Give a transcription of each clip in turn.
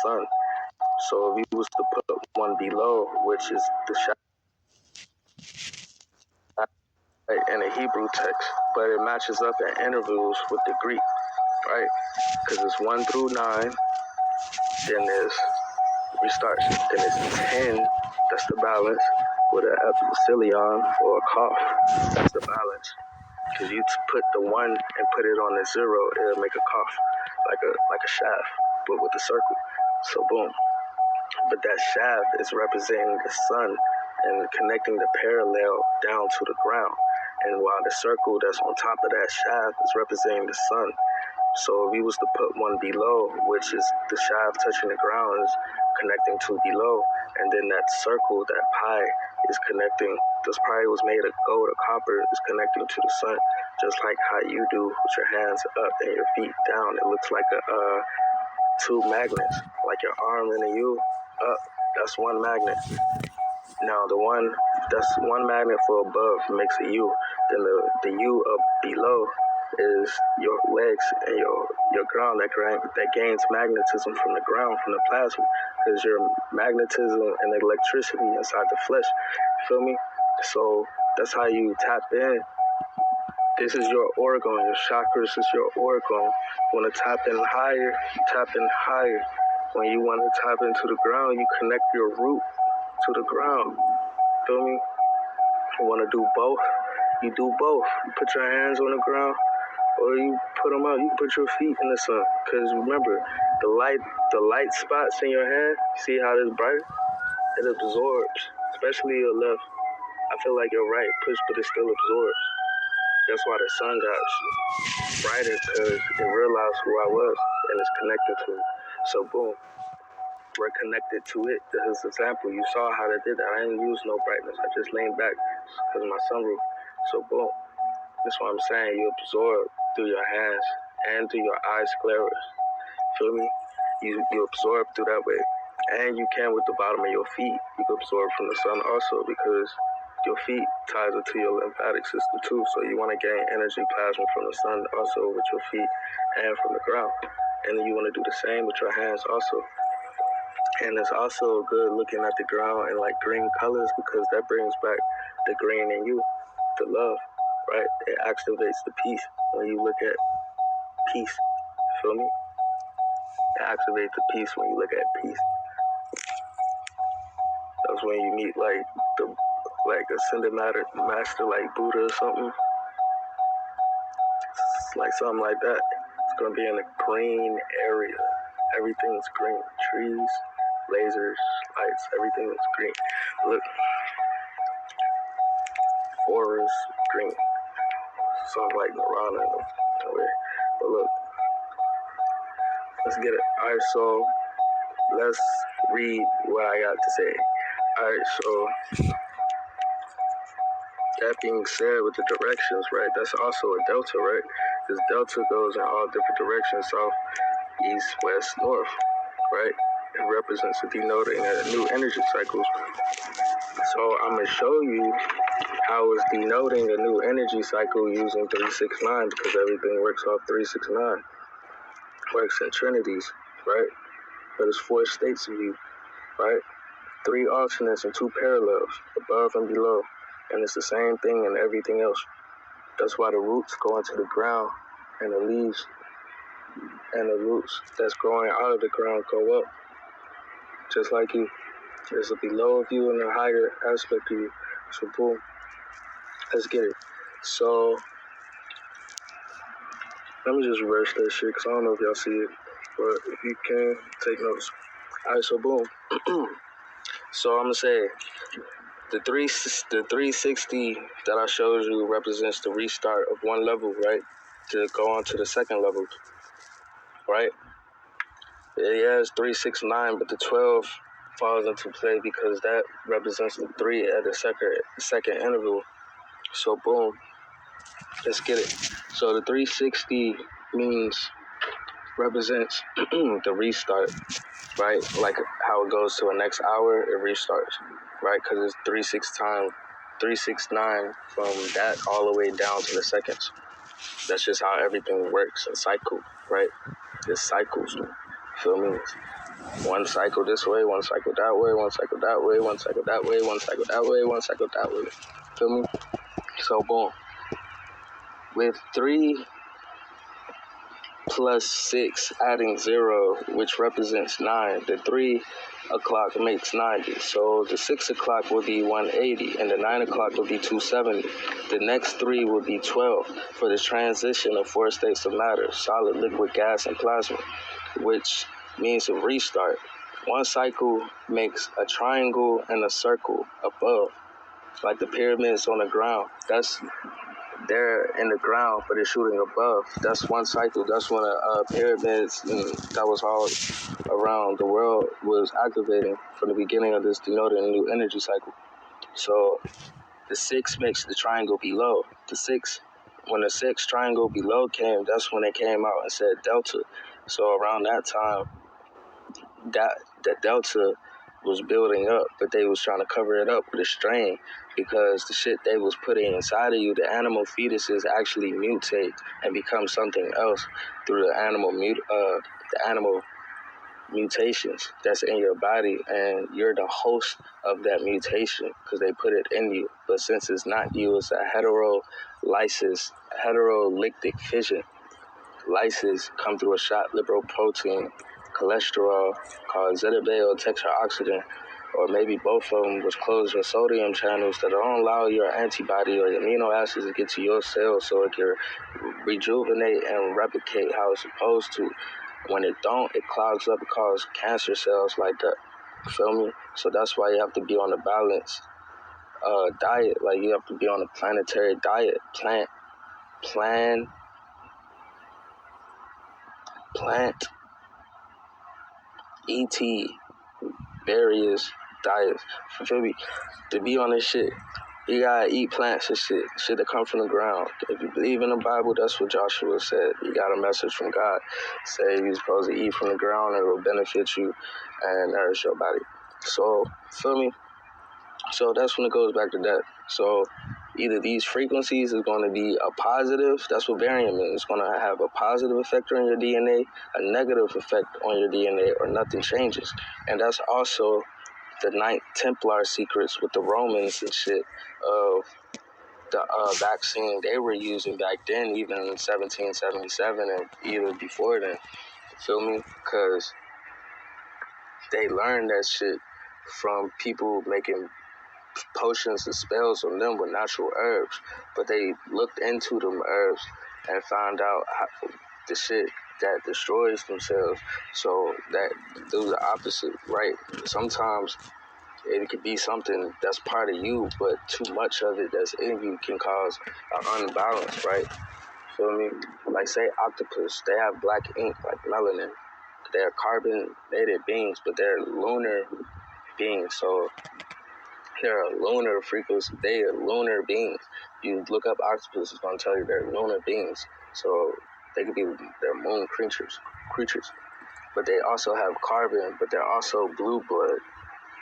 sun. So if you was to put one below, which is the shaft in the Hebrew text, but it matches up in intervals with the Greek, right? Because it's 1 through 9, then there's restarts, then it's 10, that's the balance, with an epsilon or a cough, that's the balance. Because you put the 1 and put it on the 0, it'll make a cough, like a shaft, but with a circle. So boom. But that shaft is representing the sun and connecting the parallel down to the ground. And while the circle that's on top of that shaft is representing the sun. So if you was to put one below, which is the shaft touching the ground, is connecting to below, and then that circle, that pi, is connecting, this pi was made of gold or copper, is connecting to the sun, just like how you do with your hands up and your feet down. It looks like two magnets, like your arm and a U up, that's one magnet. Now that's one magnet for above makes a U. Then the U up below is your legs and your ground that gains magnetism from the ground, from the plasma, because your magnetism and electricity inside the flesh. Feel me? So that's how you tap in. This is your organ. Your chakras is your organ. You want to tap in higher, you tap in higher. When you want to tap into the ground, you connect your root to the ground. Feel me? You want to do both? You do both. You put your hands on the ground, or you put them out. You put your feet in the sun. Because remember, the light spots in your hand, see how it's bright? It absorbs, especially your left. I feel like your right push, but it still absorbs. That's why the sun got brighter, because it realized who I was, and it's connected to it. So boom, we're connected to it. This is an example. You saw how they did that. I didn't use no brightness. I just leaned back because of my sunroof. So boom, that's what I'm saying. You absorb through your hands and through your eye scleras. Feel me? You absorb through that way. And you can with the bottom of your feet. You can absorb from the sun also, because your feet ties into your lymphatic system too. So you want to gain energy plasma from the sun also with your feet and from the ground. And then you want to do the same with your hands also. And it's also good looking at the ground in like green colors, because that brings back the green in you, the love, right? It activates the peace when you look at peace. Feel me? It activates the peace when you look at peace. That's when you meet like a ascended master like Buddha or something. It's like something like that. It's gonna be in a green area. Everything's green. Trees, lasers, lights, everything is green. Look, forest, green. Something like Nirvana in a way. But look, let's get it. Alright, so let's read what I got to say. Alright, so that being said, with the directions, right, that's also a delta, right? Because delta goes in all different directions, south, east, west, north, right? It represents the denoting new energy cycles. So I'm going to show you how it's denoting a new energy cycle using 369, because everything works off 369. Works in trinities, right? But it's 4 states of you, right? 3 alternates and 2 parallels, above and below. And it's the same thing in everything else. That's why the roots go into the ground, and the leaves and the roots that's growing out of the ground go up. Just like you. There's a below of you and a higher aspect of you. So boom. Let's get it. So let me just reverse that shit, because I don't know if y'all see it. But if you can, take notes. Alright, so boom. So I'm going to say the 360 that I showed you represents the restart of one level, right? To go on to the second level, right? Yeah, it's 369, but the 12 falls into play because that represents the 3 at the second interval. So boom, let's get it. So the 360 represents the restart, right? Like how it goes to the next hour, it restarts, right? Because it's 369 from that all the way down to the seconds. That's just how everything works in cycle, right? It cycles, feel me? One cycle this way, one cycle that way, one cycle that way, one cycle that way, one cycle that way, one cycle that way. Feel me? So boom. With 3 plus 6 adding 0, which represents 9, the 3 o'clock makes 90. So the 6 o'clock will be 180, and the 9 o'clock will be 270. The next 3 will be 12 for the transition of 4 states of matter: solid, liquid, gas, and plasma, which means a restart. One cycle makes a triangle and a circle above, like the pyramids on the ground. They're in the ground, but they're shooting above. That's one cycle. That's when pyramids that was all around the world was activating from the beginning of this denoting a new energy cycle. So the 6 makes the triangle below. When the 6 triangle below came, that's when they came out and said delta. So around that time, that delta was building up, but they was trying to cover it up with a strain, because the shit they was putting inside of you, the animal fetuses actually mutate and become something else through the animal mutations that's in your body, and you're the host of that mutation because they put it in you. But since it's not you, it's a heterolytic fission. Lysis come through a shot lipoprotein, cholesterol called zeta-beta or tetraoxidant, or maybe both of them was closed in sodium channels that don't allow your antibody or amino acids to get to your cells so it can rejuvenate and replicate how it's supposed to. When it don't, it clogs up and causes cancer cells like that. Feel me? So that's why you have to be on a balanced diet. Like, you have to be on a planetary diet. Plant, ET, various diets. Feel me? To be on this shit, you gotta eat plants and shit that come from the ground. If you believe in the Bible, that's what Joshua said. You got a message from God. Say you're supposed to eat from the ground, and it will benefit you and nourish your body. So, feel me? So that's when it goes back to that. So either these frequencies is going to be a positive, that's what barium means. It's going to have a positive effect on your DNA, a negative effect on your DNA, or nothing changes. And that's also the Ninth Templar secrets with the Romans and shit of the vaccine they were using back then, even in 1777 and even before then. Feel me? Because they learned that shit from people making potions and spells on them with natural herbs, but they looked into them herbs and found out the shit that destroys themselves. So that do the opposite, right? Sometimes it could be something that's part of you, but too much of it that's in you can cause an unbalance, right? Feel me? Like, say octopus, they have black ink like melanin. They're carbonated beings, but they're lunar beings. So they're a lunar frequency. They are lunar beings. You look up octopus, it's going to tell you they're lunar beings. So they could be, they're moon creatures. But they also have carbon, but they're also blue blood.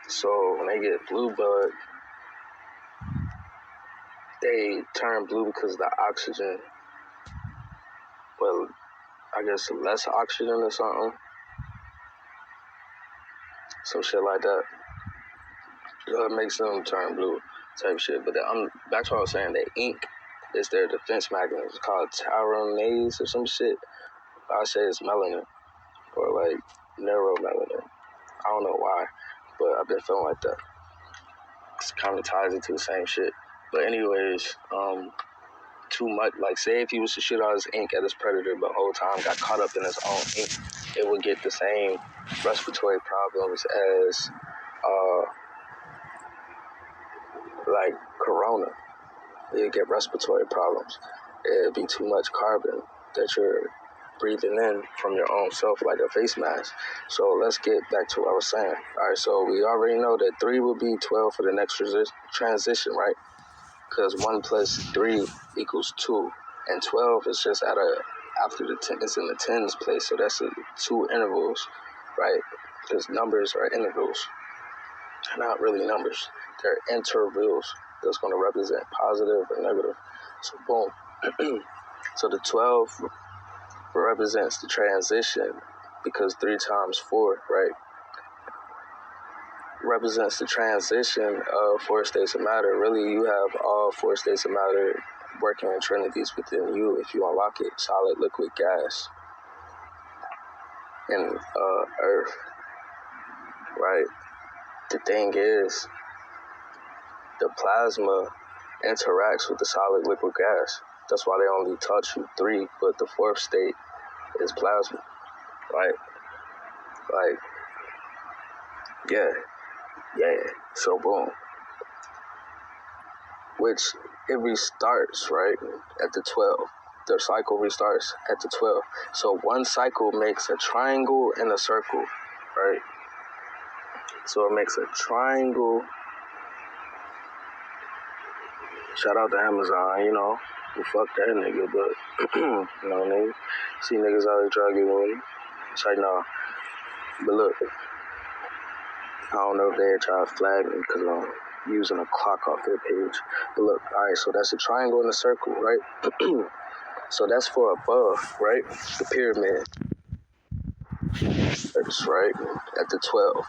So when they get blue blood, they turn blue because of the oxygen. Well, I guess less oxygen or something. Some shit like that. It makes them turn blue type shit. But back to what I was saying, the ink is their defense mechanism. It's called tauronase or some shit. I say it's melanin or like neuromelanin. I don't know why, but I've been feeling like that. It kind of ties into the same shit. But anyways, too much, like say if he was to shit out his ink at his predator but the whole time got caught up in his own ink, it would get the same respiratory problems as like corona. You'd get respiratory problems. It'd be too much carbon that you're breathing in from your own self, like a face mask. So let's get back to what I was saying. All right, so we already know that 3 will be 12 for the next transition, right? Because 1 plus 3 equals 2, and 12 is just after the 10. It's in the tens place, so that's 2 intervals, right? Because numbers are intervals. They're not really numbers. They're intervals that's going to represent positive or negative. So boom. So the 12 represents the transition because 3 times 4, right? represents the transition of 4 states of matter. Really, you have all 4 states of matter working in trinities within you if you unlock it: solid, liquid, gas, and earth, right? The thing is, the plasma interacts with the solid, liquid, gas. That's why they only taught you 3, but the 4th state is plasma, right? Like, yeah. So boom. Which it restarts, right, at the 12. The cycle restarts at the 12. So one cycle makes a triangle and a circle, right? So it makes a triangle. Shout out to Amazon, you know. Well, fuck that nigga, but, you know what I mean? See niggas out here trying to get money. It's like, nah. But look, I don't know if they're trying to flag me because I'm using a clock off their page. But look, all right, so that's a triangle and a circle, right? So that's for above, right? The pyramid. That's right, at the 12.